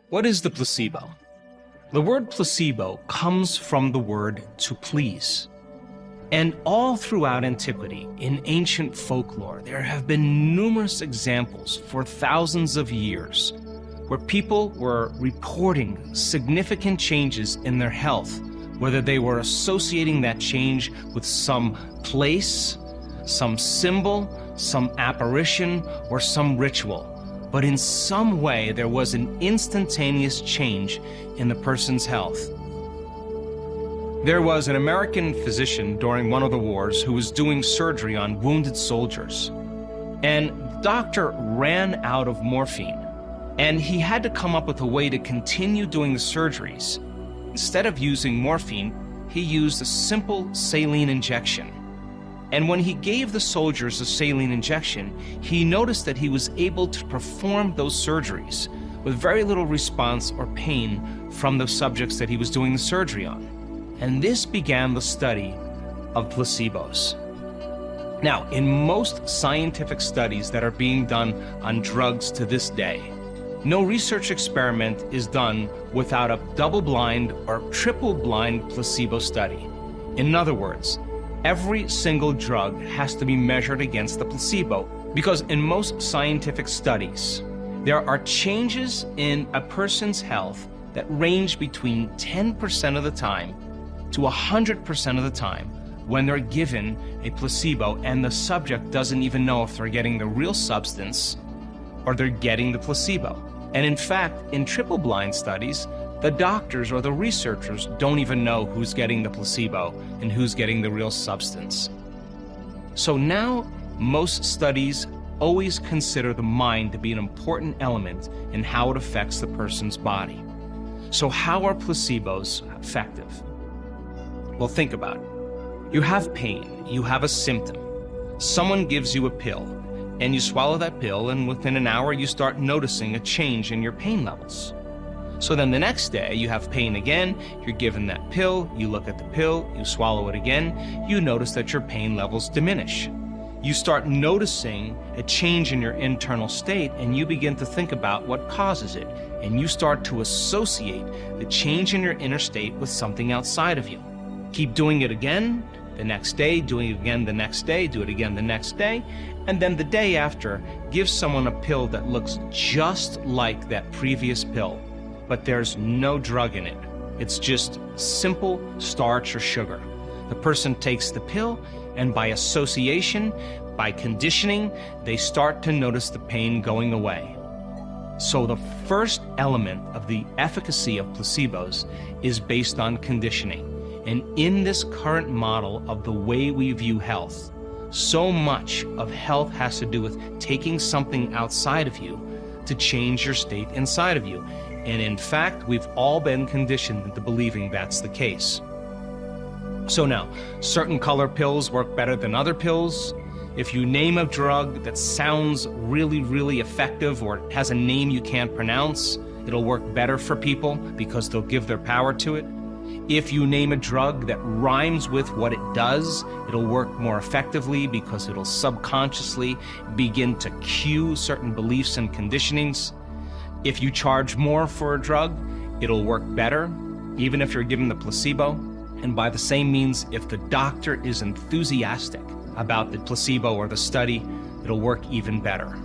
What is the placebo? The word placebo comes from the word to please. And all throughout antiquity, in ancient folklore, there have been numerous examples for thousands of years where people were reporting significant changes in their health, whether they were associating that change with some place, some symbol, some apparition, or some ritual. But in some way, there was an instantaneous change in the person's health. There was an American physician during one of the wars who was doing surgery on wounded soldiers. And the doctor ran out of morphine, and he had to come up with a way to continue doing the surgeries. Instead of using morphine, he used a simple saline injection. And when he gave the soldiers a saline injection, he noticed that he was able to perform those surgeries with very little response or pain from the subjects that he was doing the surgery on. And this began the study of placebos. Now, in most scientific studies that are being done on drugs to this day, no research experiment is done without a double-blind or triple-blind placebo study. In other words, every single drug has to be measured against the placebo, because in most scientific studies, there are changes in a person's health that range between 10% of the time to 100% of the time when they're given a placebo and the subject doesn't even know if they're getting the real substance or they're getting the placebo. And in fact, in triple-blind studies, the doctors or the researchers don't even know who's getting the placebo and who's getting the real substance. So now, most studies always consider the mind to be an important element in how it affects the person's body. So how are placebos effective? Well, think about it. You have pain, you have a symptom. Someone gives you a pill, and you swallow that pill, and within an hour you start noticing a change in your pain levels. So then the next day you have pain again, you're given that pill, you look at the pill, you swallow it again, you notice that your pain levels diminish. You start noticing a change in your internal state, and you begin to think about what causes it, and you start to associate the change in your inner state with something outside of you. Keep doing it again the next day, doing it again the next day, do it again the next day, and then the day after, give someone a pill that looks just like that previous pill, but there's no drug in it. It's just simple starch or sugar. The person takes the pill, and by association, by conditioning, they start to notice the pain going away. So the first element of the efficacy of placebos is based on conditioning. And in this current model of the way we view health, so much of health has to do with taking something outside of you to change your state inside of you. And in fact, we've all been conditioned into believing that's the case. So now, certain color pills work better than other pills. If you name a drug that sounds really, really effective, or it has a name you can't pronounce, it'll work better for people because they'll give their power to it. If you name a drug that rhymes with what it does, it'll work more effectively because it'll subconsciously begin to cue certain beliefs and conditionings. If you charge more for a drug, it'll work better, even if you're given the placebo. And by the same means, if the doctor is enthusiastic about the placebo or the study, it'll work even better.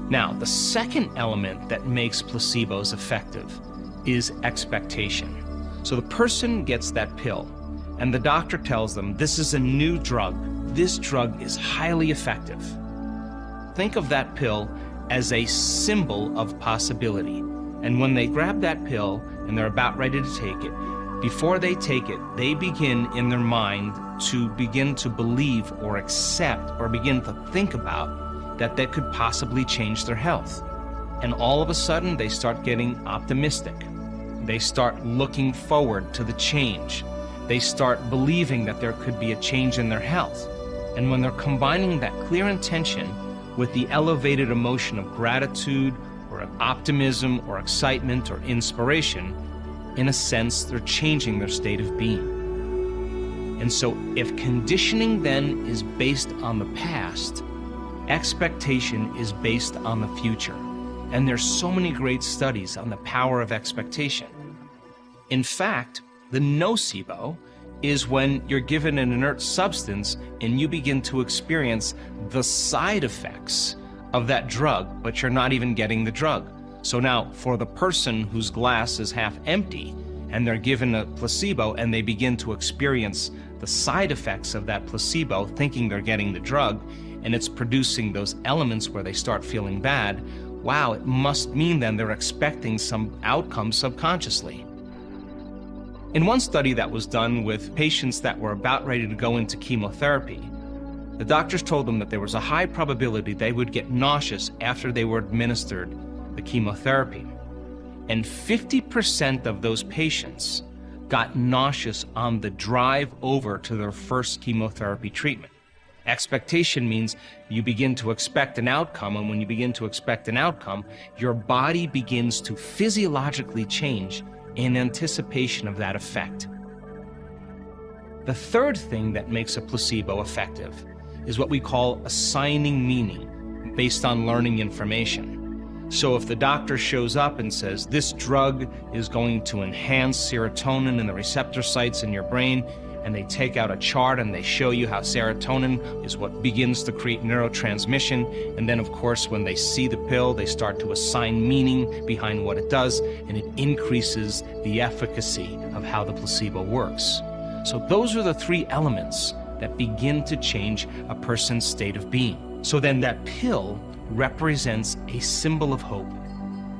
Now, the second element that makes placebos effective is expectation. So the person gets that pill, and the doctor tells them, this is a new drug. This drug is highly effective. Think of that pill as a symbol of possibility. And when they grab that pill and they're about ready to take it, before they take it, they begin in their mind to begin to believe or accept or begin to think about that could possibly change their health. And all of a sudden, they start getting optimistic. They start looking forward to the change. They start believing that there could be a change in their health. And when they're combining that clear intention with the elevated emotion of gratitude or of optimism or excitement or inspiration, in a sense, they're changing their state of being. And so if conditioning then is based on the past, expectation is based on the future. And there's so many great studies on the power of expectation. In fact, the nocebo is when you're given an inert substance and you begin to experience the side effects of that drug, but you're not even getting the drug. So now, for the person whose glass is half empty and they're given a placebo and they begin to experience the side effects of that placebo, thinking they're getting the drug, and it's producing those elements where they start feeling bad, wow, it must mean then they're expecting some outcome subconsciously. In one study that was done with patients that were about ready to go into chemotherapy, the doctors told them that there was a high probability they would get nauseous after they were administered the chemotherapy. And 50% of those patients got nauseous on the drive over to their first chemotherapy treatment. Expectation means you begin to expect an outcome, and when you begin to expect an outcome, your body begins to physiologically change in anticipation of that effect. The third thing that makes a placebo effective is what we call assigning meaning based on learning information. So if the doctor shows up and says, this drug is going to enhance serotonin in the receptor sites in your brain, and they take out a chart and they show you how serotonin is what begins to create neurotransmission, and then of course when they see the pill they start to assign meaning behind what it does, and it increases the efficacy of how the placebo works. So those are the three elements that begin to change a person's state of being. So then that pill represents a symbol of hope,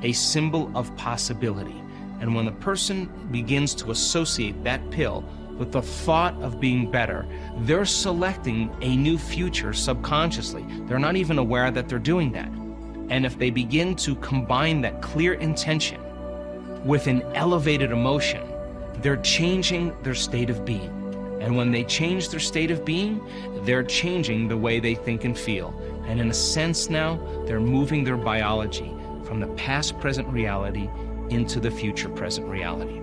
a symbol of possibility, and when the person begins to associate that pill with the thought of being better, they're selecting a new future subconsciously. They're not even aware that they're doing that. And if they begin to combine that clear intention with an elevated emotion, they're changing their state of being. And when they change their state of being, they're changing the way they think and feel. And in a sense now, they're moving their biology from the past-present reality into the future-present reality.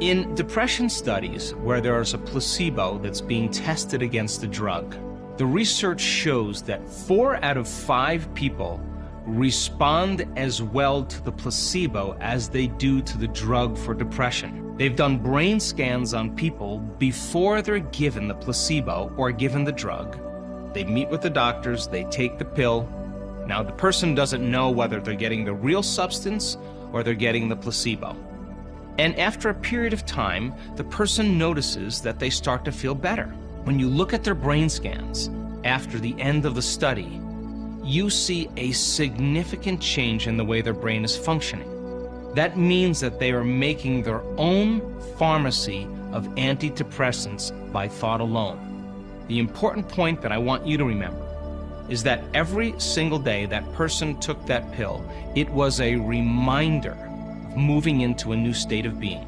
In depression studies where there is a placebo that's being tested against a drug, the research shows that 4 out of 5 people respond as well to the placebo as they do to the drug for depression. They've done brain scans on people before they're given the placebo or given the drug. They meet with the doctors, they take the pill. Now the person doesn't know whether they're getting the real substance or they're getting the placebo. And after a period of time, the person notices that they start to feel better. When you look at their brain scans after the end of the study, you see a significant change in the way their brain is functioning. That means that they are making their own pharmacy of antidepressants by thought alone. The important point that I want you to remember is that every single day that person took that pill, it was a reminder moving into a new state of being.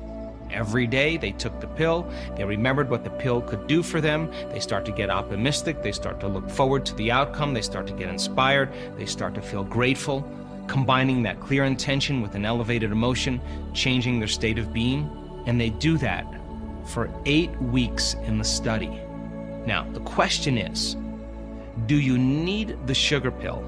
Every day they took the pill, they remembered what the pill could do for them, they start to get optimistic, they start to look forward to the outcome, they start to get inspired, they start to feel grateful, combining that clear intention with an elevated emotion, changing their state of being, and they do that for 8 weeks in the study. Now, the question is, do you need the sugar pill,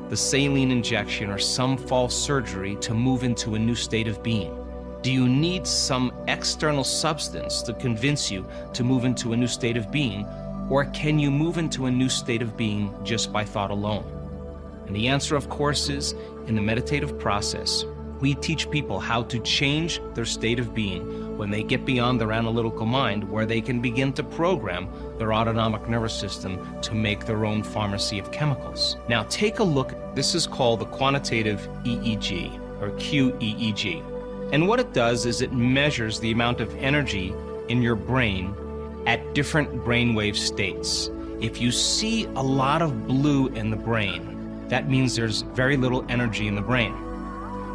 the saline injection, or some false surgery to move into a new state of being? Do you need some external substance to convince you to move into a new state of being, or can you move into a new state of being just by thought alone? And the answer, of course, is in the meditative process. We teach people how to change their state of being when they get beyond their analytical mind, where they can begin to program their autonomic nervous system to make their own pharmacy of chemicals. Now take a look. This is called the quantitative EEG, or QEEG. And what it does is it measures the amount of energy in your brain at different brainwave states. If you see a lot of blue in the brain, that means there's very little energy in the brain.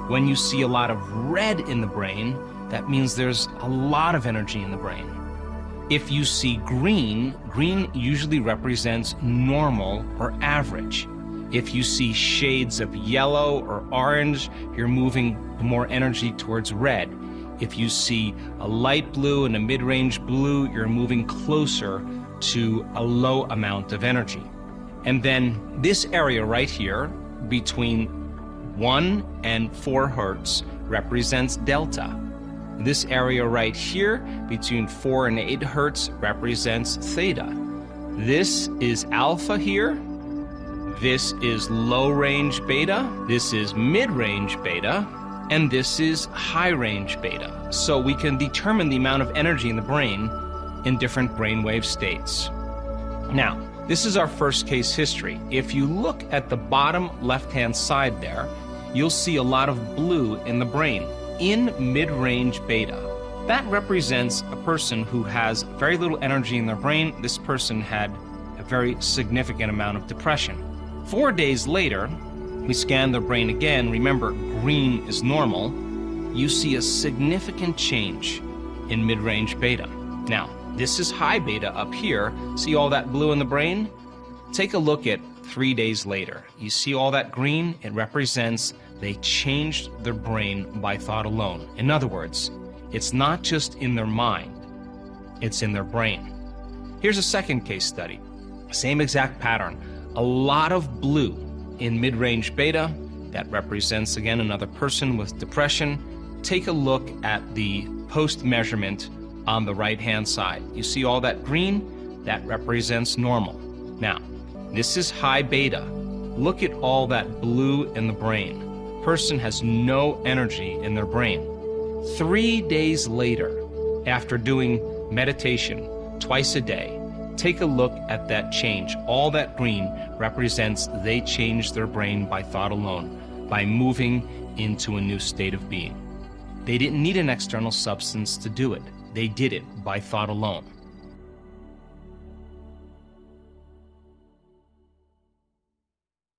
When you see a lot of red in the brain, that means there's a lot of energy in the brain. If you see green, green usually represents normal or average. If you see shades of yellow or orange, you're moving more energy towards red. If you see a light blue and a mid-range blue, you're moving closer to a low amount of energy. And then this area right here, between 1 and 4 hertz represents delta. This area right here between 4 and 8 hertz represents theta. This is alpha here. This is low-range beta. This is mid-range beta. And this is high-range beta. So we can determine the amount of energy in the brain in different brainwave states. Now, this is our first case history. If you look at the bottom left-hand side there, you'll see a lot of blue in the brain in mid-range beta. That represents a person who has very little energy in their brain. This person had a very significant amount of depression. 4 days later, we scan their brain again. Remember, green is normal. You see a significant change in mid-range beta. Now, this is high beta up here. See all that blue in the brain? Take a look at 3 days later. You see all that green? It represents they changed their brain by thought alone. In other words, it's not just in their mind, it's in their brain. Here's a second case study. Same exact pattern. A lot of blue in mid-range beta. That represents, again, another person with depression. Take a look at the post-measurement on the right-hand side. You see all that green? That represents normal. Now, this is high beta. Look at all that blue in the brain. Person has no energy in their brain. 3 days later, after doing meditation twice a day, take a look at that change. All that green represents they changed their brain by thought alone, by moving into a new state of being. They didn't need an external substance to do it. They did it by thought alone.